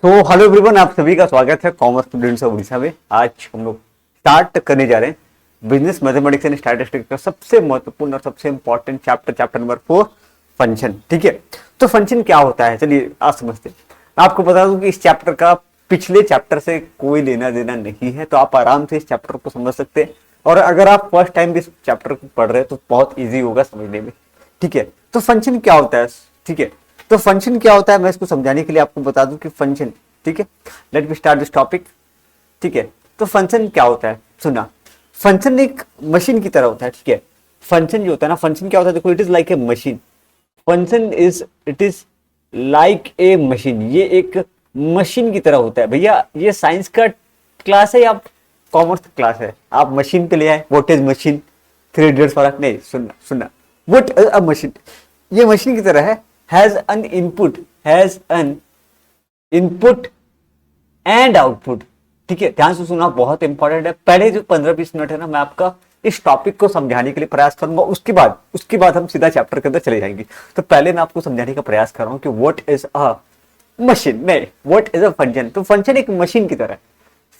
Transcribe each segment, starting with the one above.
तो hello everyone, आप सभी का स्वागत है कॉमर्स स्टूडेंट्स ऑफ उड़ीसा में। आज हम लोग स्टार्ट करने जा रहे हैं बिजनेस मैथमेटिक्स एंड स्टैटिस्टिक्स का सबसे महत्वपूर्ण और सबसे इंपॉर्टेंट चैप्टर नंबर 4, फंक्शन। ठीक है, तो फंक्शन क्या होता है, चलिए आज समझते हैं। मैं आपको बता दूं कि इस चैप्टर का पिछले चैप्टर से कोई लेना देना नहीं है, तो आप आराम से इस चैप्टर को समझ सकते हैं। और अगर आप फर्स्ट टाइम इस चैप्टर को पढ़ रहे हैं तो बहुत ईजी होगा समझने में। ठीक है, तो फंक्शन क्या होता है। ठीक है, तो फंक्शन क्या होता है मैं इसको समझाने के लिए आपको बता दूं कि फंक्शन, ठीक है, let me start this topic. ठीक है, तो फंक्शन क्या होता है, सुना। फंक्शन एक मशीन की तरह होता है। ठीक है, फंक्शन जो होता है ना, फंक्शन क्या होता है, देखो, it is like a machine. Function it is like a machine. ये एक मशीन की तरह होता है। भैया ये साइंस का क्लास है या कॉमर्स क्लास है? आप मशीन पे ले आए, व्हाट इज मशीन, 3 इडियट्स वाला नहीं। सुनना सुनना, व्हाट इज अ मशीन। ये मशीन की तरह है, has an input and output. ठीक है, ध्यान से सुना, बहुत इंपॉर्टेंट है। पहले जो 15-20 मिनट है ना, मैं आपका इस टॉपिक को समझाने के लिए प्रयास करूंगा। उसके बाद हम सीधा चैप्टर के अंदर चले जाएंगे। तो पहले मैं आपको समझाने का प्रयास कर रहा हूं कि व्हाट इज अ मशीन, नहीं, व्हाट इज अ फंक्शन। तो फंक्शन एक मशीन की तरह है।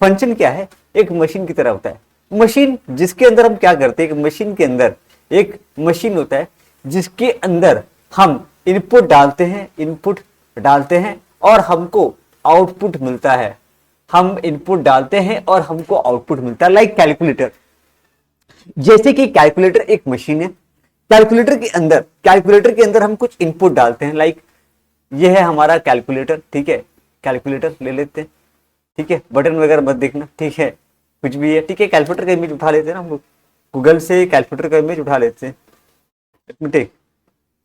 फंक्शन क्या है, एक मशीन की तरह होता है। मशीन जिसके अंदर हम क्या करते हैं, एक मशीन के अंदर एक मशीन होता है जिसके अंदर हम इनपुट डालते हैं और हमको आउटपुट मिलता है। हम इनपुट डालते हैं और हमको आउटपुट मिलता है। लाइक कैलकुलेटर, जैसे कि कैलकुलेटर एक मशीन है। कैलकुलेटर के अंदर हम कुछ इनपुट डालते हैं। लाइक ये है हमारा कैलकुलेटर। ठीक है, कैलकुलेटर ले लेते हैं। ठीक है, बटन वगैरह मत देखना। ठीक है, कुछ भी है। ठीक है, कैलकुलेटर का इमेज उठा लेते हैं ना हम लोग, गूगल से कैलकुलेटर का इमेज उठा लेते हैं।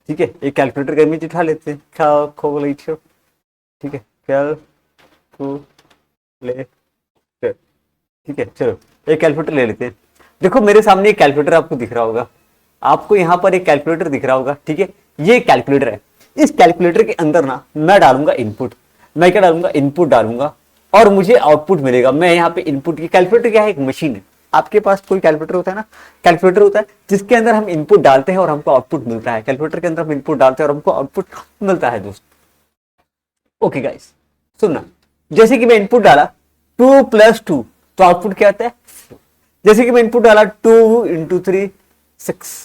ठीक है, एक कैलकुलेटर का इमेज उठा लेते हैं। ठीक है, कैलकुलेटर। ठीक है, चलो एक कैलकुलेटर ले लेते हैं। देखो मेरे सामने एक कैलकुलेटर आपको दिख रहा होगा, आपको यहाँ पर एक कैलकुलेटर दिख रहा होगा। ठीक है, ये कैलकुलेटर है। इस कैलकुलेटर के अंदर ना मैं डालूंगा इनपुट। मैं क्या डालूंगा, इनपुट डालूंगा और मुझे आउटपुट मिलेगा। मैं यहाँ पे इनपुट की, कैलकुलेटर क्या है, एक मशीन है। आपके पास कोई कैलकुलेटर होता है ना, कैलकुलेटर होता है जिसके अंदर हम इनपुट डालते हैं और हमको आउटपुट मिलता है। कैलकुलेटर के अंदर हम इनपुट डालते हैं और हमको आउटपुट मिलता है दोस्त। ओके गाइस, सुनना, जैसे कि मैं इनपुट डाला 2 + 2, तो आउटपुट क्या आता है। जैसे कि मैं इनपुट डाला 2 × 3 6।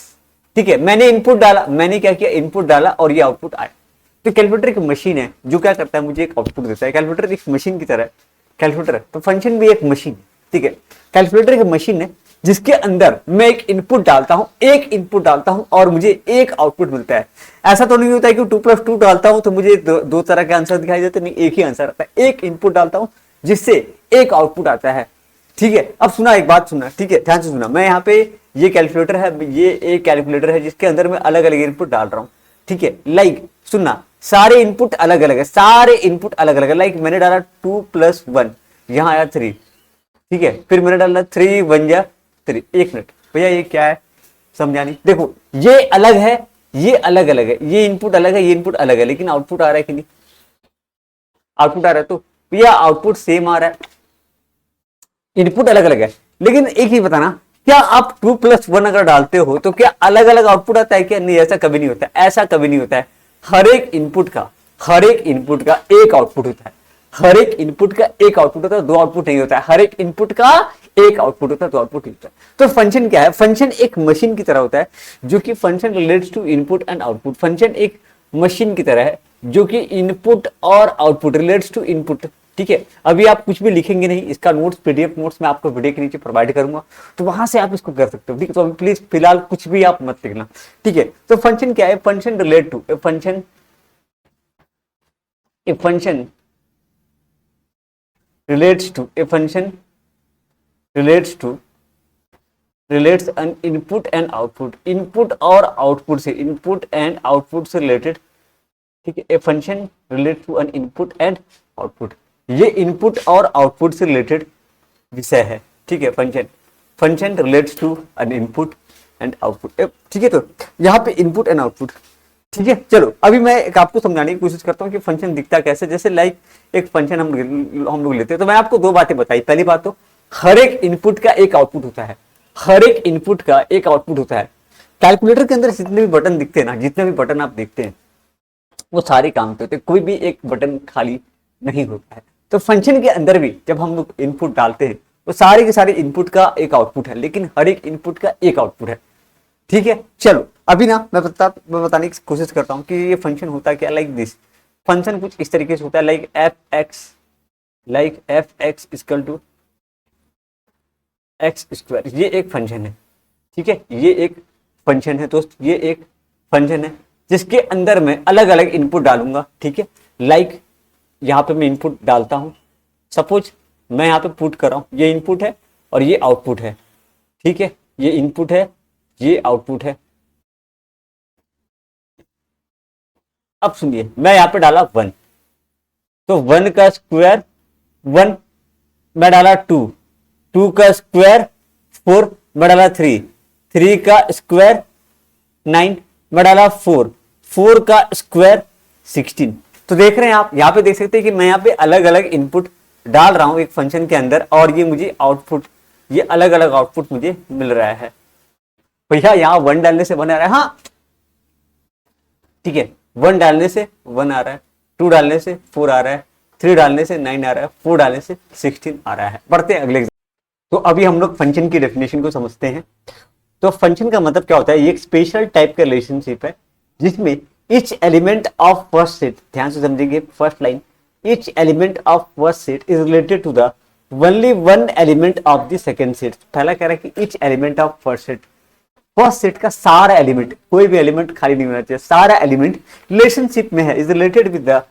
ठीक है, मैंने इनपुट डाला, मैंने क्या किया, इनपुट डाला और ये आउटपुट आया। तो कैलकुलेटर एक मशीन है जो क्या करता है, मुझे एक आउटपुट देता है। कैलकुलेटर एक मशीन की तरह है। कैलकुलेटर है तो फंक्शन भी एक मशीन है। ठीक है, कैलकुलेटर एक मशीन है जिसके अंदर मैं एक इनपुट डालता हूं और मुझे एक आउटपुट मिलता है। ऐसा तो नहीं होता है कि 2 + 2 डालता हूं तो मुझे दो तरह के आंसर दिखाई देते, नहीं, एक ही आंसर आता है। एक इनपुट डालता हूं जिससे एक आउटपुट आता है। ठीक है, अब सुना, एक बात सुनना। ठीक है, ध्यान से सुना। मैं यहाँ पे ये कैलकुलेटर है, ये एक कैलकुलेटर है जिसके अंदर मैं अलग अलग इनपुट डाल रहा हूँ। ठीक है, लाइक सुनना, सारे इनपुट अलग अलग है। लाइक मैंने डाला 2 + 1, यहाँ आया 3। ठीक है, फिर मैंने डाला 3 × 1 = 3। 1 मिनट भैया, ये क्या है समझानी। देखो ये अलग है, ये अलग अलग है, ये इनपुट अलग है, ये इनपुट अलग है, लेकिन आउटपुट आ रहा है कि नहीं, आउटपुट आ रहा है। तो भैया आउटपुट सेम आ रहा है, इनपुट अलग अलग है, लेकिन एक ही बताना, क्या आप 2 + 1 अगर डालते हो तो क्या अलग अलग आउटपुट आता है क्या? नहीं, ऐसा कभी नहीं होता है, ऐसा कभी नहीं होता है। हर एक इनपुट का एक आउटपुट होता है। हर एक इनपुट का एक आउटपुट होता है, दो आउटपुट नहीं होता है। हर एक इनपुट का एक आउटपुट होता है, दो आउटपुट नहीं होता है। तो फंक्शन क्या है, फंक्शन एक मशीन की तरह होता है जो कि function relates to input and output. Function एक मशीन की तरह है जो कि इनपुट और आउटपुट, रिलेट्स टू इनपुट। ठीक है, अभी आप कुछ भी लिखेंगे नहीं, इसका नोट्स, पीडीएफ नोट्स मैं आपको वीडियो के नीचे प्रोवाइड करूंगा, तो वहां से आप इसको कर सकते हो। ठीक है, तो अभी प्लीज फिलहाल कुछ भी आप मत लिखना। ठीक है, तो फंक्शन क्या है, function relate to a function relates an input and output, input और आउटपुट से, इनपुट एंड आउटपुट से रिलेटेड। ठीक है, a function relate to an input and output, ये इनपुट और आउटपुट से रिलेटेड विषय है। ठीक है, function relates to an input and output. ठीक है, तो यहाँ पे इनपुट एंड आउटपुट। ठीक है, चलो अभी मैं एक आपको समझाने की कोशिश करता हूँ कि फंक्शन दिखता कैसे। जैसे लाइक एक फंक्शन हम लोग लेते हैं, तो मैं आपको 2 बातें बताई। पहली बात तो हर एक इनपुट का एक आउटपुट होता है, हर एक इनपुट का एक आउटपुट होता है। कैलकुलेटर के अंदर जितने भी बटन दिखते हैं ना, जितने भी बटन आप देखते हैं वो सारे काम पे होते हैं, कोई भी एक बटन खाली नहीं होता है। तो फंक्शन के अंदर भी जब हम लोग इनपुट डालते हैं तो सारे के सारे इनपुट का एक आउटपुट है, लेकिन हर एक इनपुट का एक आउटपुट है। ठीक है, चलो अभी ना मैं बताने की कोशिश करता हूँ कि ये फंक्शन होता क्या, लाइक दिस। फंक्शन कुछ इस तरीके से होता है, like F X equal to X square. ये एक फंक्शन है, ठीक है, ये एक फंक्शन है दोस्त, ये एक फंक्शन है जिसके अंदर मैं अलग अलग इनपुट डालूंगा। ठीक है, लाइक यहाँ पे मैं इनपुट डालता हूँ, सपोज मैं यहाँ पे पुट कर रहा हूँ, ये इनपुट है और ये आउटपुट है। ठीक है, ये इनपुट है, ये आउटपुट है। अब सुनिए, मैं यहाँ पे डाला 1, तो 1 का स्क्वायर 1, मैं डाला 2, 2 का स्क्वायर 4, मैं डाला 3, 3 का स्क्वायर 9, मैं डाला 4, 4 का स्क्वायर 16। तो देख रहे हैं आप, यहाँ पे देख सकते हैं कि मैं यहाँ पे अलग अलग इनपुट डाल रहा हूं एक फंक्शन के अंदर, और ये मुझे आउटपुट, ये अलग अलग आउटपुट मुझे मिल रहा है। भैया यहाँ 1 डालने से 1 आ रहा है, हाँ ठीक है, 1 डालने से 1 आ रहा है, 2 डालने से 4 आ रहा है, 3 डालने से 9 आ रहा है, 4 डालने से 16 आ रहा है। बढ़ते हैं अगले। तो अभी हम लोग फंक्शन की डेफिनेशन को समझते हैं। तो फंक्शन का मतलब क्या होता है, ये एक स्पेशल टाइप का रिलेशनशिप है जिसमें each element of first set, ध्यान से समझेंगे first line, each element of first set is related to the only one element of the second set. पहला कह रहा है कि each element of first set, first set का सारा एलिमेंट, कोई भी एलिमेंट खाली नहीं होना चाहिए, सारा एलिमेंट रिलेशनशिप में है, is related with the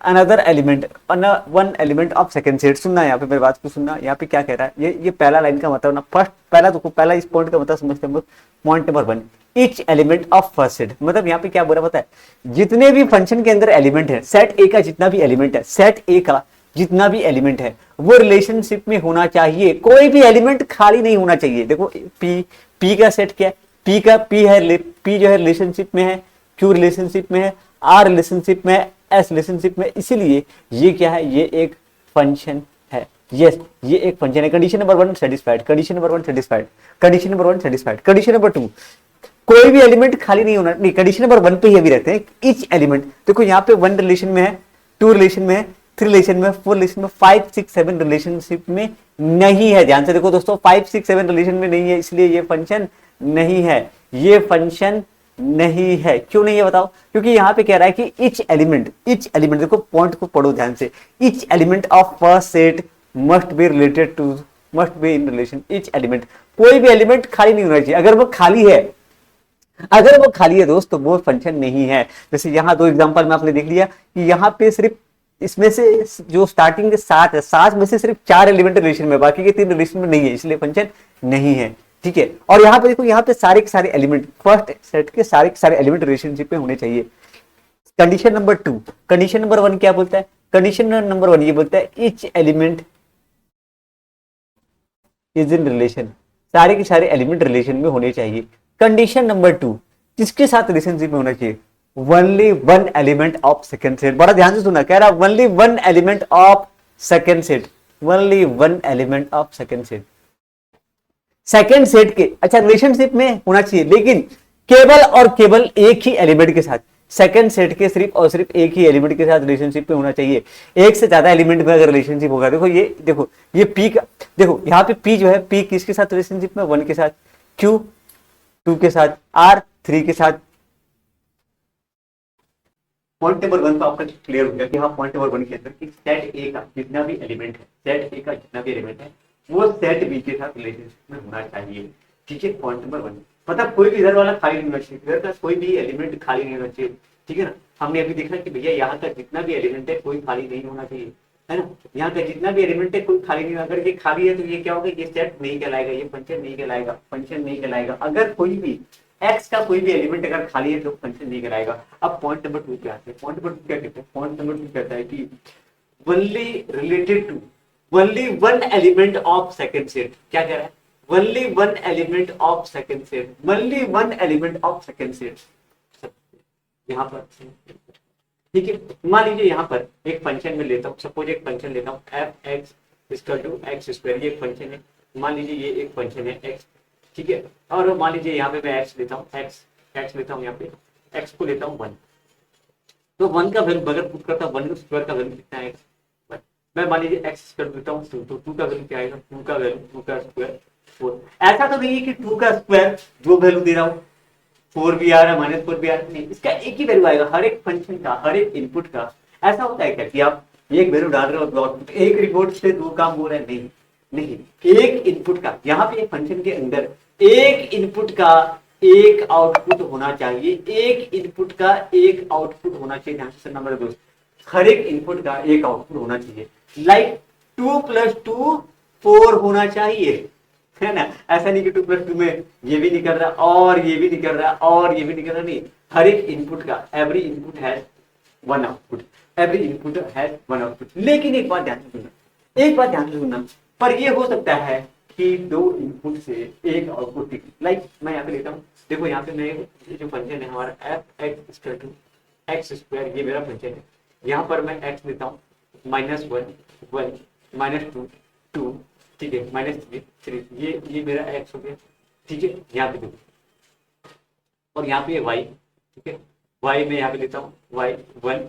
another element, one element of second set. सुनना यहाँ पे मेरी बात को सुनना, यहाँ पे क्या कह रहा है, ये पहला लाइन का मतलब ना, फर्स्ट पहला तो पहला इस पॉइंट का मतलब समझते हैं हम लोग। Point number 1, each element of first set, मतलब यहाँ पे क्या बोल रहा पता है, जितने भी फंक्शन के अंदर एलिमेंट है, सेट ए का जितना भी एलिमेंट है, सेट ए का जितना भी एलिमेंट है वो रिलेशनशिप में होना चाहिए, कोई भी एलिमेंट खाली नहीं होना चाहिए। देखो पी का सेट क्या है, पी जो है रिलेशनशिप में है, क्यू रिलेशनशिप में है, आर रिलेशनशिप में है, एस रिलेशनशिप में, इसीलिए ये क्या है, ये एक फंक्शन है। यस, ये एक फंक्शन है। Condition number 1 satisfied, condition number 1 satisfied, condition number 1 satisfied. Condition number 2, कोई भी एलिमेंट खाली नहीं होना, नहीं, कंडीशन नंबर 1 पे ही अभी रहते हैं। ईच एलिमेंट, देखो यहाँ पे 1 रिलेशन में है, 2 रिलेशन में है, 3 रिलेशन में, 4 रिलेशन में, 5 6 7 रिलेशनशिप में नहीं है। ध्यान से देखो दोस्तों, 5 6 7 रिलेशन में नहीं है, इसलिए ये फंक्शन नहीं है, ये फंक्शन नहीं है। क्यों नहीं है बताओ, क्योंकि यहाँ पे कह रहा है कि ईच एलिमेंट देखो पॉइंट को पढ़ो ध्यान से, each element of first set must be related to, must be in relation, each element, कोई भी एलिमेंट खाली नहीं होना चाहिए। अगर वो खाली है दोस्त, तो वो फंक्शन नहीं है। जैसे यहाँ 2 एग्जांपल में आपने देख लिया कि यहाँ पे सिर्फ इसमें से जो स्टार्टिंग के 7 है, 7 में से सिर्फ 4 एलिमेंट रिलेशन में, बाकी के 3 रिलेशन में नहीं है, इसलिए फंक्शन नहीं है। ठीक है, और यहाँ पे देखो, यहाँ पे सारे के सारे एलिमेंट, फर्स्ट सेट के सारे एलिमेंट रिलेशनशिप में होने चाहिए। कंडीशन नंबर 2, कंडीशन नंबर 1 क्या बोलता है, कंडीशन नंबर 1 ये बोलता है each element is in relation, सारे के सारे एलिमेंट रिलेशन में होने चाहिए। कंडीशन नंबर 2, किसके साथ रिलेशनशिप में होना चाहिए, only one element of second set. बड़ा ध्यान से सुना, कह रहा only one element of second set, only one element of second set, second set के, अच्छा रिलेशनशिप में होना चाहिए, लेकिन केवल और केवल एक ही एलिमेंट के साथ, सेकंड सेट के सिर्फ और सिर्फ एक ही एलिमेंट के साथ रिलेशनशिप में होना चाहिए। एक से ज्यादा एलिमेंट में अगर रिलेशनशिप होगा, देखो ये पी का, देखो यहाँ पे पी जो है, पी किसके साथ रिलेशनशिप में, 1 के साथ, क्यू 2 के साथ, आर 3 के साथ। पॉइंट नंबर 1 तो आपका क्लियर हो गया कि हाँ, पॉइंट नंबर 1 के अंदर सेट ए का जितना भी एलिमेंट है, सेट ए का जितना भी एलिमेंट है वो सेट बी के साथ रिलेशनशिप में होना चाहिए। ठीक है, पॉइंट नंबर 1, मतलब कोई भी इधर वाला खाली नहीं होना चाहिए, इधर का कोई भी एलिमेंट खाली नहीं होना चाहिए। ठीक है ना, हमने अभी देखा कि भैया यहाँ का जितना भी एलिमेंट है कोई खाली नहीं होना चाहिए, है ना, यहाँ का जितना भी एलिमेंट है कोई खाली नहीं, अगर ये खाली है तो ये क्या होगा, ये सेट नहीं कहलाएगा, ये फंक्शन नहीं कहलाएगा, फंक्शन नहीं कहलाएगा। अगर कोई भी एक्स का कोई भी एलिमेंट अगर खाली है तो फंक्शन नहीं कहलाएगा। अब पॉइंट नंबर 2 क्या आते हैं, पॉइंट नंबर 2 क्या कहते हैं, पॉइंट नंबर 2 कहता है कि only related to only one element of second set. क्या कह रहा है, only one element of second set, only one element of second set यहाँ पर। ठीक है, मान लीजिए यहाँ पर एक फंक्शन में लेता हूँ, सपोज एक फंक्शन लेता हूँ F X equal to X square, ये फंक्शन है, मान लीजिए ये एक फंक्शन है एक्स। ठीक है, और मान लीजिए यहाँ पे मैं एक्स लेता हूँ, एक्स लेता हूँ, यहाँ पे एक्स को लेता हूँ 1, तो 1 का वैल्यू अगर पुट करता हूँ, 1 स्क्वायर का वैल्यू कितना है, मैं मान लीजिए एक्स कर देता हूँ टू, तो टू का वैल्यू क्या आएगा, टू का वैल्यू टू का स्क्वायर फोर। ऐसा तो नहीं है कि टू का स्क्वायर जो वैल्यू दे रहा हूँ फोर भी आ रहा है माइनस फोर भी आ रहा है, नहीं, इसका एक ही वैल्यू आएगा हर एक फंक्शन का, हर एक इनपुट का। ऐसा होता है क्या कि आप एक वैल्यू डाल रहे हो तो आउटपुट एक रिपोर्ट से दो काम हो रहा है, नहीं नहीं, एक इनपुट का, यहाँ पे एक फंक्शन के अंदर एक इनपुट का एक आउटपुट होना चाहिए, एक इनपुट का एक आउटपुट होना चाहिए। ध्यान से नंबर दोस्त, हर एक इनपुट का एक आउटपुट होना चाहिए। Like two plus two four होना चाहिए, है ना। ऐसा नहीं कि टू प्लस टू में ये भी नहीं कर रहा और ये भी नहीं कर रहा और ये भी नहीं कर रहा, नहीं, हर एक इनपुट का every input has one output, every input has one output. लेकिन एक बात ध्यान से सुनना, एक बात ध्यान से सुनना, पर ये हो सकता है कि दो इनपुट से एक आउटपुट निकले। लाइक मैं यहाँ पे लेता हूँ, देखो यहाँ पे मैं ये जो फंक्शन है हमारा एफ एक्स एक्स स्क्वायर, ये मेरा फंक्शन है। यहाँ पर मैं एक्स लेता हूँ minus one one minus two two, ठीक है, माइनस थ्री थ्री, ये मेरा एक्स हो गया, ठीक है। यहाँ पे देखो और यहाँ पे वाई, ठीक है, वाई मैं यहाँ पे लेता हूँ वाई वन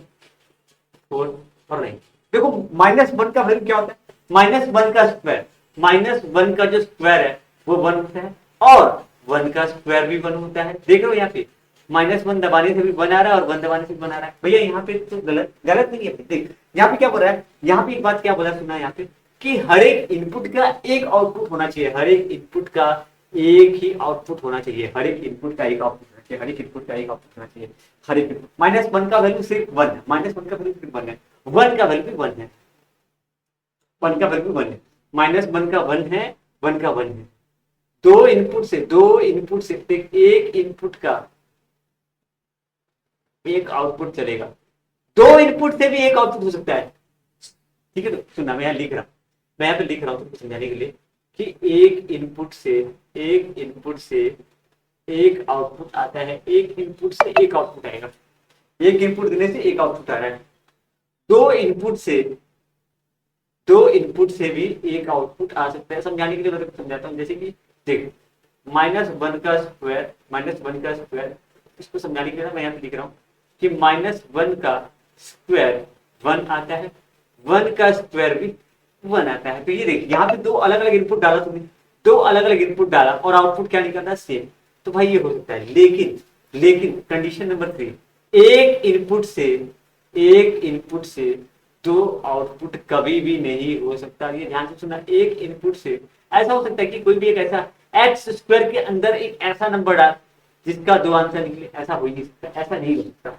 फोर और नहीं। देखो माइनस वन का वैल्यू क्या होता है, माइनस वन का स्क्वायर, माइनस वन का जो स्क्वायर है वो वन होता है और वन का स्क्वायर भी वन होता है। देख रहे हो यहाँ पे माइनस वन दबाने से भी वन आ रहा है और वन दबाने से भी वन आ रहा है। भैया यहाँ पे तो गलत गलत नहीं है, देख यहाँ पे क्या बोल रहा है, यहाँ पे एक बात क्या बोला सुना है यहाँ पे कि हर एक इनपुट का एक आउटपुट होना चाहिए, हर एक इनपुट का एक ही आउटपुट होना चाहिए, हर एक इनपुट का एक आउटपुट होना चाहिए, हर एक इनपुट का एक आउटपुट होना चाहिए, हर एक इनपुट। माइनस वन का वैल्यू सिर्फ वन है, माइनस वन का वैल्यू सिर्फ वन है, वन का वैल्यू भी वन है, वन का वैल्यू वन है, माइनस वन का वन है, वन का वन है। दो इनपुट से एक इनपुट का एक आउटपुट चलेगा, दो इनपुट से भी एक आउटपुट हो सकता है, ठीक है। तो सुनना, मैं यहाँ लिख रहा हूं, मैं यहाँ पे लिख रहा हूँ तुमको समझाने के लिए कि एक इनपुट से एक आउटपुट आता है, एक इनपुट से एक आउटपुट आएगा, एक इनपुट देने से एक आउटपुट आ रहा है। दो इनपुट से भी एक आउटपुट आ सकता है। समझाने के लिए मैं समझाता हूँ, जैसे कि देख माइनस वन का स्क्वायर, इसको समझाने के लिए मैं यहाँ पे लिख रहा हूँ कि माइनस वन का स्क्वायर वन आता है, वन का स्क्वायर भी वन आता है। तो ये देख यहाँ पे दो अलग अलग इनपुट डाला तुमने, दो अलग अलग इनपुट डाला और आउटपुट क्या निकलता है, सेम। तो भाई ये हो सकता है, लेकिन कंडीशन नंबर 3, एक इनपुट से दो आउटपुट कभी भी नहीं हो सकता। ये ध्यान से सुनना, एक इनपुट से ऐसा हो सकता है कि कोई भी एक ऐसा एक्स स्क्वायर के अंदर एक ऐसा नंबर डाल जिसका दो आंसर निकले, ऐसा हो ही नहीं सकता, ऐसा नहीं हो सकता।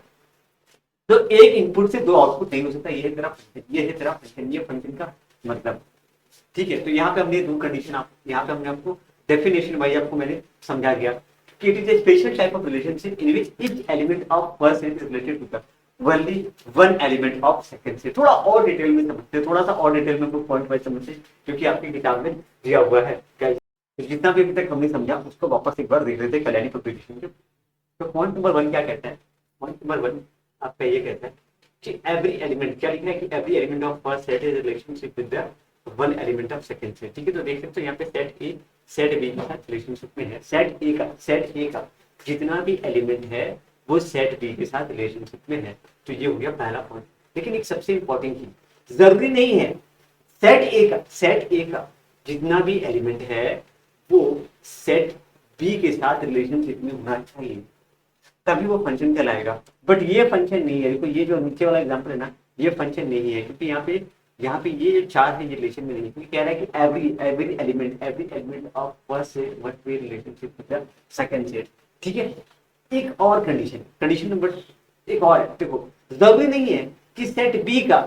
तो एक इनपुट से दो आउटपुट नहीं हो सकता, ये है तेरा फंक्शन, ये फंक्शन का मतलब, ठीक है। तो यहाँ पे हमने दो कंडीशन, यहाँ पे हमने आपको डेफिनेशन भाई आपको मैंने समझा दिया कि it is a special type of relationship in which each element of first set is related to the only one element of second set. थोड़ा और डिटेल में समझते, थोड़ा सा और डिटेल में पॉइंट वाइज समझते, क्योंकि आपकी किताब में दिया हुआ है। तो जितना भी अभी तक हमने समझा उसको वापस एक बार देख लेते हैं कल्याणी पब्लिकेशन के। तो पॉइंट नंबर 1 क्या कहता है, पॉइंट नंबर 1 आपका ये कहता है कि एवरी एलिमेंट, क्या लिखना है कि every element of first set is relationship with the one element of second set, ठीक है। तो देख सकते हो यहाँ पे सेट ए सेट बी के साथ रिलेशनशिप में है, सेट ए का जितना भी एलिमेंट है वो सेट बी के साथ रिलेशनशिप में है। तो ये हो गया पहला पॉइंट। लेकिन एक सबसे इंपॉर्टेंट चीज, जरूरी नहीं है सेट ए का जितना भी एलिमेंट है वो सेट बी के साथ रिलेशनशिप में होना चाहिए, तभी वो फंक्शन कहलाएगा। बट ये फंक्शन नहीं है, देखो ये जो नीचे वाला एग्जांपल है ना, ये फंक्शन नहीं है, क्योंकि यहाँ पे ये जो चार है ये रिलेशन में नहीं है, क्योंकि कह रहा है कि every element of first set must B relationship with the second set, ठीक है। एक और कंडीशन नंबर एक और है, देखो जरूरी नहीं है कि सेट बी का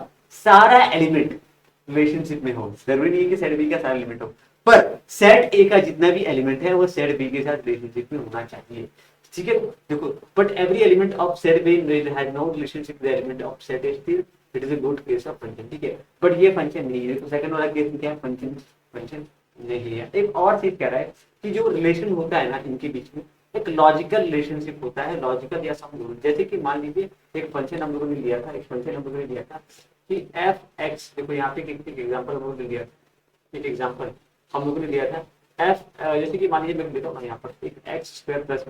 सारा एलिमेंट रिलेशनशिप में हो, जरूरी नहीं है कि सेट बी का सारा एलिमेंट हो, पर सेट ए का जितना भी एलिमेंट है वो सेट बी के साथ रिलेशनशिप में होना चाहिए, ठीक है। देखो but every element of set B has no relationship with element of set A, still it is a good case of function, ठीक है। बट ये फंक्शन नहीं है, तो सेकंड वाला केस में क्या है, फंक्शन नहीं है। एक और चीज कह रहा है कि जो रिलेशन होता है ना इनके बीच में एक लॉजिकल रिलेशनशिप होता है, लॉजिकल या सम, जैसे कि मान लीजिए एक फंक्शन हम लोगों ने लिया था, कि एफ एक्स, देखो यहाँ पे एक एग्जांपल हम लोगों ने लिया, एक एग्जांपल हम लोगों ने लिया था एफ, जैसे कि मान लीजिए मैं लेता हूँ यहाँ पर एक x square plus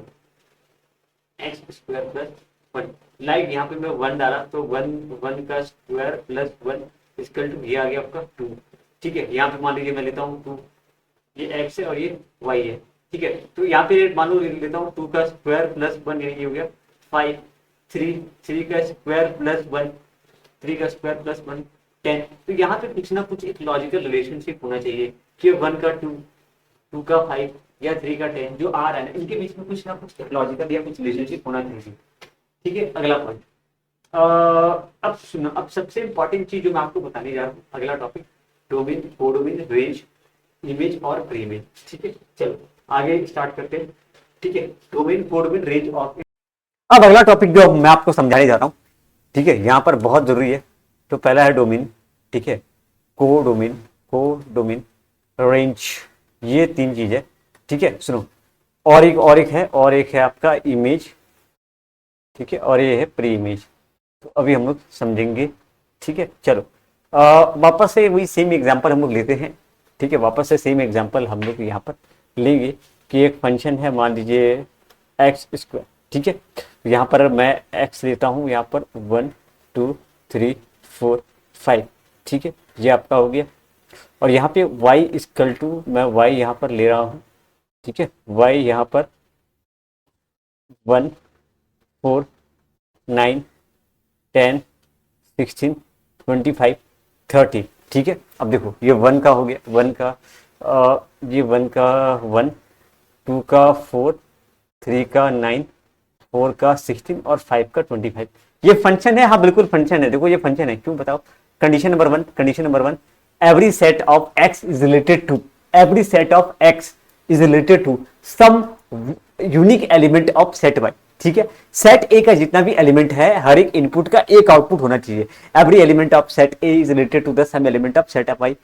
one, like यहाँ पे मैं वन डाला तो वन का square plus one equal to ये आ गया आपका 2। ठीक है, यहाँ पे मान लीजिए मैं लेता हूँ 2, ये x है और ये y है। ठीक है, तो यहाँ पे मान लो लेता हूँ 2 का स्क्वायर प्लस 1, ये हो गया 5, 3 का स्क्वायर प्लस 1, 3 का स्क्वायर प्लस 1, 10। तो यहाँ पे कुछ ना कुछ एक लॉजिकल रिलेशनशिप होना चाहिए कि 1 का 2, 2 का 5 या 3 का 10 जो आ रहा है ना, इनके बीच में कुछ ना कुछ लॉजिकल या कुछ रिलेशनशिप होना चाहिए। ठीक है, अगला पॉइंट। अब सुनो, अब सबसे इंपॉर्टेंट चीज जो मैं आपको बताने जा रहा हूँ, अगला topic, domain, codomain, range, image और प्री इमेज। ठीक है, चलो आगे स्टार्ट करते हैं। ठीक है, डोमेन, कोडोमेन, रेंज और। अब अगला टॉपिक जो मैं आपको समझाने जा रहा हूँ, ठीक है, यहाँ पर बहुत जरूरी है। तो पहला है डोमेन, ठीक है, कोडोमेन, कोडोमेन, रेंज, ये 3 चीज है। ठीक है, सुनो, और एक है आपका इमेज। ठीक है, और ये है प्री इमेज। तो अभी हम लोग समझेंगे। ठीक है, चलो वापस से वही सेम एग्जांपल हम लोग लेते हैं। ठीक है, वापस से सेम एग्जांपल हम लोग यहाँ पर लेंगे कि एक फंक्शन है, मान लीजिए एक्स स्क्वायर। ठीक है, तो यहाँ पर मैं एक्स लेता हूँ, यहाँ पर 1 2 3 4 5। ठीक है, ये आपका हो गया। और यहाँ पे y इक्वल टू, मैं y यहाँ पर ले रहा हूँ। ठीक है, y यहाँ पर 1 4 9 10 16 25 30। ठीक है, अब देखो ये 1 का हो गया, 1 का ये 1 का 1, 2 का 4, 3 का 9, 4 का 16 और 5 का 25। ये फंक्शन है, हाँ बिल्कुल फंक्शन है। देखो ये फंक्शन है, क्यों बताओ। Condition number 1, condition number 1, every set of x is related to, every set of x is related to some unique element of set y। ठीक है, सेट ए का जितना भी एलिमेंट है, हर एक इनपुट का एक आउटपुट होना चाहिए। Every element of set A is related to the some element of set of Y.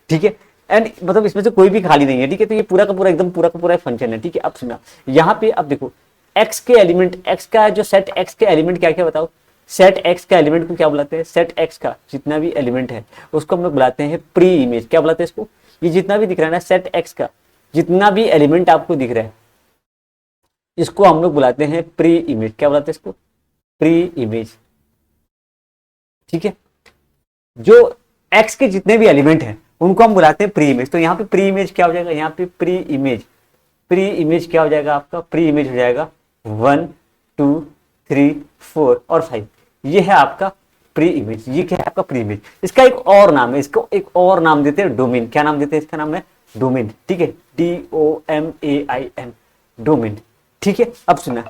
ठीक है, एंड मतलब इसमें से कोई भी खाली नहीं है। ठीक है, तो ये पूरा का पूरा एकदम पूरा का पूरा फंक्शन है। ठीक है, अब सुना, यहाँ पे अब देखो एक्स के एलिमेंट, एक्स का जो सेट एक्स के एलिमेंट क्या क्या बताओ। सेट एक्स का एलिमेंट को क्या बुलाते हैं, सेट एक्स का जितना भी एलिमेंट है उसको हम लोग बुलाते हैं प्री इमेज। क्या बुलाते हैं इसको, ये जितना भी दिख रहा है ना, सेट एक्स का जितना भी एलिमेंट आपको दिख रहा है, इसको हम लोग बुलाते हैं प्री इमेज। क्या बुलाते हैं इसको, प्री इमेज। ठीक है, जो एक्स के जितने भी एलिमेंट हैं उनको हम बुलाते हैं प्री इमेज। तो यहाँ पे प्री इमेज क्या हो जाएगा, यहाँ पे प्री इमेज क्या हो जाएगा आपका, प्री इमेज हो जाएगा 1 2 3 4 और 5। ये है आपका प्री इमेज। ये क्या है आपका प्री इमेज। इसका एक और नाम है, इसको एक और नाम देते हैं डोमेन। क्या नाम देते हैं, इसका नाम है डोमेन। ठीक है, DOMAIN, डोमेन। ठीक है, अब सुना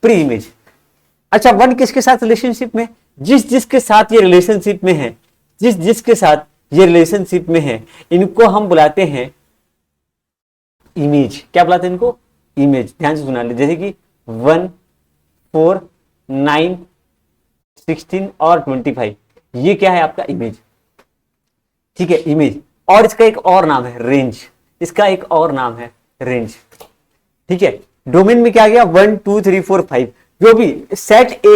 प्री इमेज। अच्छा, 1 किसके साथ रिलेशनशिप में, जिसके साथ ये रिलेशनशिप में है, जिसके साथ ये रिलेशनशिप में है, इनको हम बुलाते हैं इमेज। क्या बुलाते हैं इनको, इमेज। ध्यान से सुना ले, जैसे कि 1 4 9 16 और 25, ये क्या है आपका इमेज। ठीक है, इमेज। और इसका एक और नाम है रेंज, इसका एक और नाम है रेंज। ठीक है, डोमेन में क्या गया, 1 2 3 4 5, जो भी सेट ए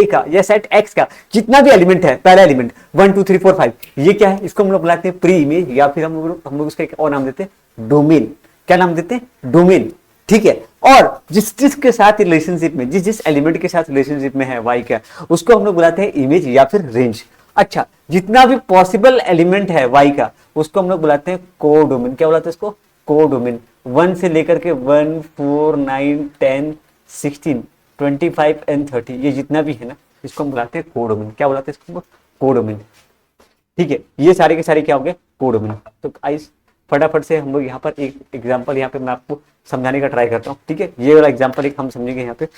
का या सेट एक्स का जितना भी एलिमेंट है, पहला एलिमेंट 1 2 3 4 5, ये क्या है, इसको हम लोग बुलाते हैं प्री इमेज, या फिर हम लोग इसका एक और नाम देते हैं डोमेन। क्या नाम देते हैं, डोमेन। ठीक है, और जिसके साथ रिलेशनशिप में, जिस एलिमेंट के साथ रिलेशनशिप में है वाई का, उसको हम लोग बुलाते हैं इमेज या फिर रेंज। अच्छा, जितना भी पॉसिबल एलिमेंट है वाई का, उसको हम लोग बुलाते हैं कोडोमेन। क्या बुलाते हैं इसको, कोडोमेन। 1 से लेकर के 1 4 9 10 16 25 एंड 30, ये जितना भी है ना, इसको हम बुलाते हैं कोडोमेन। क्या बुलाते हैं इसको, कोडोमेन। ठीक है, ये सारे के सारे क्या हो गए, कोडोमेन। तो आइस फटाफट से हम लोग यहाँ पर एक एग्जांपल यहाँ पे मैं आपको समझाने का ट्राई करता हूँ। ठीक है, ये वाला एग्जांपल एक हम समझेंगे यहाँ पे।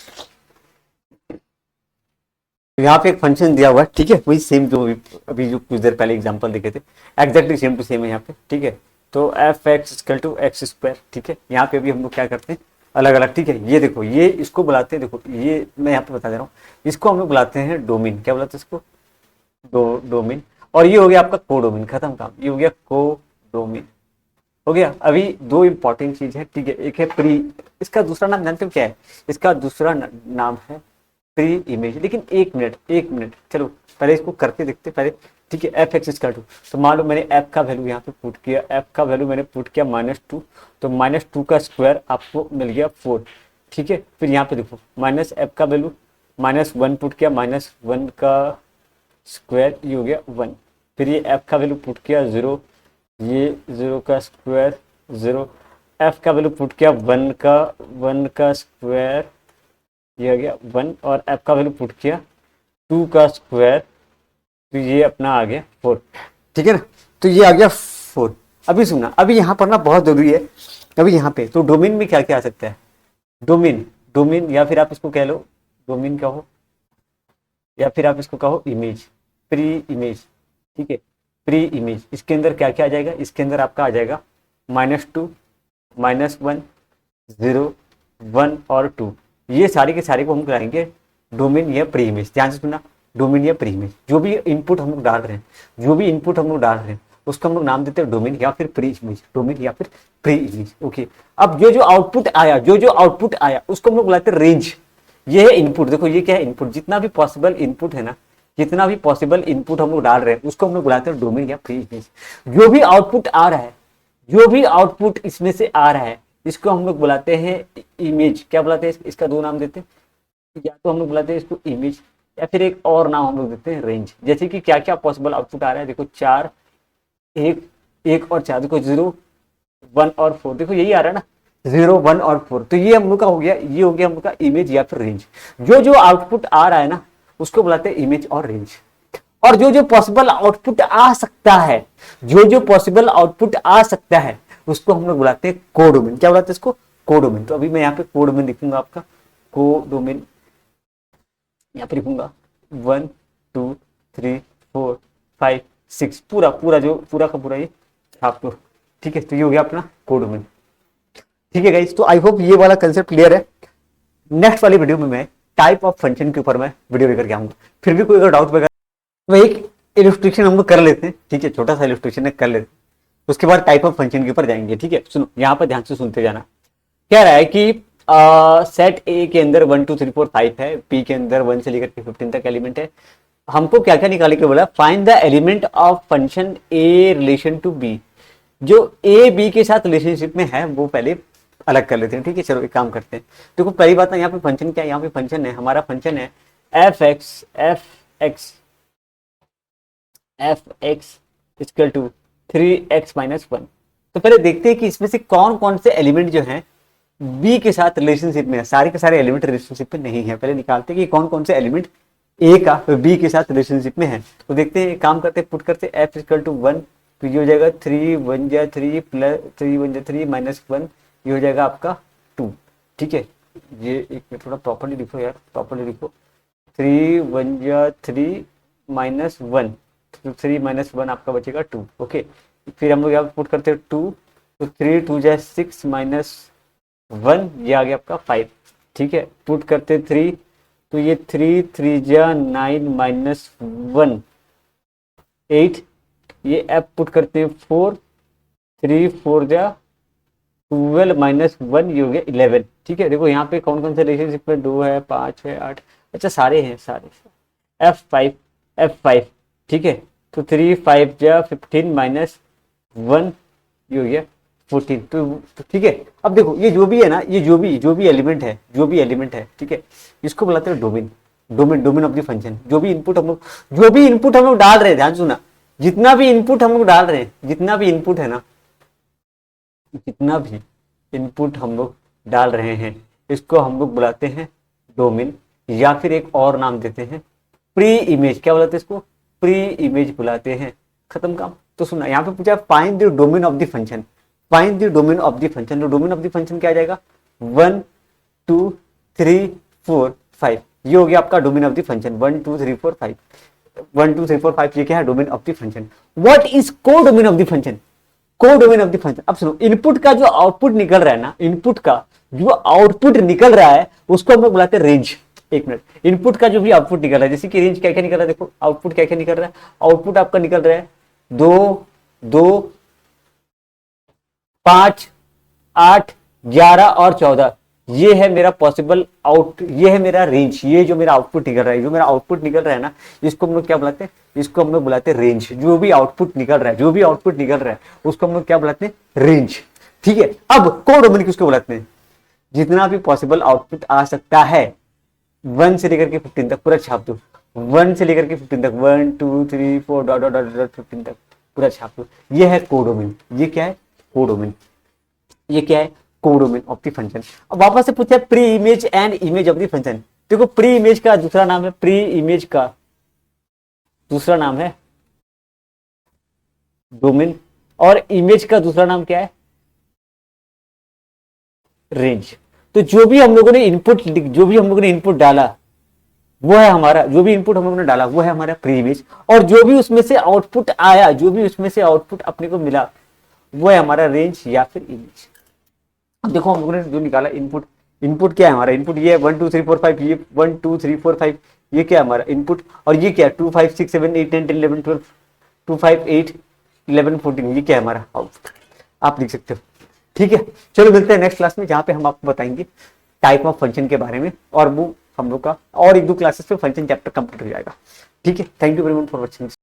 यहाँ पे एक फंक्शन दिया हुआ है। ठीक है, वही सेम जो अभी जो कुछ देर पहले एग्जांपल देखे थे, एग्जैक्टली सेम टू सेम है यहाँ पे। ठीक है, तो f(x) = x²। ठीक है, यहाँ पे भी हम लोग क्या करते हैं, अलग अलग। ठीक है, ये देखो, ये इसको बुलाते हैं, देखो ये मैं यहाँ पे बता दे रहा हूँ, इसको हम लोग बुलाते हैं डोमेन। क्या बुलाते हैं इसको, डोमेन। और ये हो गया आपका कोडोमेन, खत्म काम, ये हो गया कोडोमेन, हो गया। अभी 2 इंपॉर्टेंट चीज है। ठीक है, एक है प्री, इसका दूसरा नाम जानते हो क्या है, इसका दूसरा नाम है प्री इमेज। लेकिन एक मिनट, चलो पहले इसको करके देखते पहले। ठीक है, f(x)=, तो मान लो मैंने f का वैल्यू यहाँ पे पुट किया, f का वैल्यू मैंने पुट किया -2, तो -2 का स्क्वायर आपको मिल गया 4। ठीक है, फिर यहाँ पे देखो -f का वैल्यू -1 पुट किया, -1 का स्क्वायर, ये हो गया 1। फिर ये एफ का वैल्यू पुट किया 0, ये 0 का स्क्वायर 0, एफ का वैल्यू पुट किया 1 का स्क्वायर, ये आ गया 1, और एफ का वैल्यू पुट किया 2 का स्क्वायर, तो ये अपना आ गया 4। ठीक है ना, तो ये आ गया 4। अभी सुनना, अभी यहाँ पर ना बहुत जरूरी है, अभी यहाँ पे तो डोमेन में क्या क्या आ सकता है, डोमेन या फिर आप इसको कह लो डोमेन कहो, या फिर आप इसको कहो इमेज, प्री इमेज। ठीक है, प्री इमेज, इसके अंदर क्या क्या आ जाएगा, इसके अंदर आपका आ जाएगा -2, -1, 0, 1 और 2, ये सारे के सारे को हम कराएंगे डोमेन या प्री इमेज। ध्यान से सुनना, डोमेन या प्री इमेज, जो भी इनपुट हम लोग डाल रहे हैं उसको हम लोग नाम देते हैं डोमेन या फिर प्री इमेज, डोमेन या फिर प्री इमेज। ओके, अब जो आउटपुट आया उसको हम लोग बुलाते हैं रेंज। ये है इनपुट, देखो ये क्या है इनपुट, जितना भी पॉसिबल इनपुट है ना, जितना भी पॉसिबल इनपुट हम लोग डाल रहे हैं उसको हम लोग बुलाते हैं डोमेन या प्री इमेज। जो भी आउटपुट आ रहा है, जो भी आउटपुट इसमें से आ रहा है, इसको हम लोग बुलाते हैं इमेज। क्या बुलाते हैं, इसका दो नाम देते हैं, या तो हम लोग बुलाते हैं इसको इमेज, या फिर एक और नाम हम लोग देते हैं रेंज। जैसे कि क्या क्या पॉसिबल आउटपुट आ रहा है, देखो 4, 1 और 4, देखो 0, 1 और 4, देखो यही आ रहा है ना, 0, 1 और 4, तो ये हम लोग का हो गया, ये हो गया हम लोग का इमेज या फिर रेंज। जो आउटपुट आ रहा है ना उसको बुलाते हैं इमेज और रेंज। और जो पॉसिबल आउटपुट आ सकता है, जो पॉसिबल आउटपुट आ सकता है उसको हम लोग बुलाते हैं कोडोमेन। क्या बुलाते हैं इसको, कोडोमेन। तो अभी मैं यहाँ पे कोडोमेन लिखूंगा, आपका कोडोमेन यहाँ पे लिखूंगा 1 2 3 4 5 6, पूरा का पूरा ये छाप दो। ठीक है, तो ये हो गया अपना कोडोमेन। ठीक है गाइस, तो आई होप ये वाला कंसेप्ट क्लियर है। नेक्स्ट वाली वीडियो में मैं टाइप ऑफ फंक्शन के ऊपर मैं वीडियो लेकर के आऊंगा। फिर भी कोई अगर डाउट वगैरह, तो एक इलस्ट्रेशन हम लोग कर लेते हैं। ठीक है, छोटा सा इलस्ट्रेशन कर लेते हैं, उसके बाद टाइप ऑफ फंक्शन के ऊपर जाएंगे। ठीक है, सुनो यहाँ पर ध्यान से सुनते जाना। कह रहा है कि सेट ए के अंदर 1 2 3 4 5 है, पी के अंदर 1 से लेकर के 15 तक एलिमेंट है। हमको क्या क्या निकाले के बोला, find the element of function A relation to B. जो ए बी के साथ रिलेशनशिप में है वो पहले अलग कर लेते हैं। ठीक है, चलो एक काम करते हैं। देखो पहली बात ना, यहाँ पे फंक्शन क्या है, यहाँ पे फंक्शन है, हमारा फंक्शन है F X equal to 3x - 1। तो पहले देखते हैं कि इसमें से कौन कौन से एलिमेंट जो हैं बी के साथ रिलेशनशिप में है। सारे के सारे एलिमेंट रिलेशनशिप में नहीं है, पहले निकालते हैं कि कौन कौन से एलिमेंट ए का बी के साथ रिलेशनशिप में है। तो देखते हैं, काम करते हैं, पुट करते हैं f इक्वल टू 1, तो ये हो जाएगा 3 1 जा 3 प्लस 3 1 जा 3 -1, ये हो जाएगा आपका 2। ठीक है, ये एक थोड़ा प्रॉपर्ली लिखो यार, प्रॉपर्ली लिखो। 3 1 जा 3 -1, तो 3 -1 आपका बचेगा 2। ओके, फिर हम लोग यहाँ पुट करते हैं 2, तो 3 2 जा 6 -1, ये आ गया आपका 5। ठीक है, पुट करते 3, तो ये 3 3 जा 9 -1 8, ये एफ पुट करते हैं 4, 3 4 जा 12 -1, ये हो गया 11। ठीक है, देखो यहाँ पे कौन कौन से रिलेशनशिप में 2 है, 5 है, 8, अच्छा सारे हैं सारे। F5, ठीक है, तो 3 5 जा 15 -1, ये हो गया 14। तो ठीक है, अब देखो ये जो भी है ना, ये जो भी एलिमेंट है, ठीक है, इसको बुलाते हैं डोमेन ऑफ द फंक्शन। जो भी इनपुट हम लोग डाल रहे हैं, ध्यान सुना, जितना भी इनपुट हम लोग डाल रहे हैं, जितना भी इनपुट है ना, जितना भी इनपुट हम लोग डाल रहे हैं, इसको हम लोग बुलाते हैं डोमेन, या फिर एक और नाम देते हैं प्री इमेज। क्या बुलाते हैं इसको, प्री इमेज बुलाते हैं। खत्म काम। तो सुना, यहाँ पे पूछा find the domain of the function, find the domain of the function. तो डोमेन ऑफ द फंक्शन क्या आ जाएगा, 1 2 3 4 5, ये हो गया आपका डोमेन ऑफ द फंक्शन। 1 2 3 4 5, 1 2 3 4 5, ये क्या है, domain of the function. What is को डोमेन ऑफ द फंक्शन, को डोमेन ऑफ द फंक्शन। अब सुनो, इनपुट का जो आउटपुट निकल रहा है ना, इनपुट का जो आउटपुट निकल रहा है उसको हम लोग बुलाते हैं रेंज। एक मिनट, इनपुट का जो भी आउटपुट निकल रहा है, जैसे कि रेंज क्या क्या निकल रहा है, देखो आउटपुट क्या क्या निकल रहा है, आउटपुट आपका निकल रहा है 2 2 5 8 11 और 14, ये है मेरा पॉसिबल आउट, ये है मेरा रेंज। ये जो मेरा आउटपुट निकल रहा है, जो मेरा आउटपुट निकल रहा है ना, इसको हम लोग क्या बुलाते हैं, इसको हम लोग बुलाते हैं रेंज। जो भी आउटपुट निकल रहा है, उसको हम लोग क्या बुलाते हैं, रेंज। ठीक है, अब कोडोमेन किसको बुलाते हैं, जितना भी पॉसिबल आउटपुट आ सकता है, 1 से लेकर के 15 तक पूरा छाप दो। 1 से लेकर के 15 तक, 1 2 3 4 डॉट डॉट डॉट डॉट 15 तक पूरा छाप लो। ये है कोडोमेन। ये क्या है? कोडोमेन। ये क्या है? Codomain of the function. अब वापस से पूछा है pre image and image of the function. देखो प्री इमेज का दूसरा नाम है, प्री इमेज का दूसरा नाम है डोमेन, और इमेज का दूसरा नाम क्या है? रेंज। तो जो भी हम लोगों ने इनपुट डाला वो है हमारा, जो भी इनपुट हम लोगों ने डाला वो है हमारा प्री इमेज, और जो भी उसमें से आउटपुट आया, जो भी उसमें से आउटपुट अपने को मिला वो है हमारा रेंज या फिर इमेज। अब देखो हम लोगों ने जो निकाला इनपुट, इनपुट क्या है हमारा? इनपुट ये है 1 2 3 4 5, ये 1 2 3 4 5, ये क्या है हमारा इनपुट, और ये क्या है 2 5 6 7 8 9 10 11 12 2 5 8 11 14, ये क्या है हमारा आउटपुट। आप लिख सकते हो। ठीक है, चलो मिलते हैं नेक्स्ट क्लास में, जहां पे हम आपको बताएंगे टाइप ऑफ फंक्शन के बारे में, और वो हम लोग का और 1-2 क्लासेस पे फंक्शन चैप्टर कंप्लीट हो जाएगा। ठीक है, thank you very much for watching.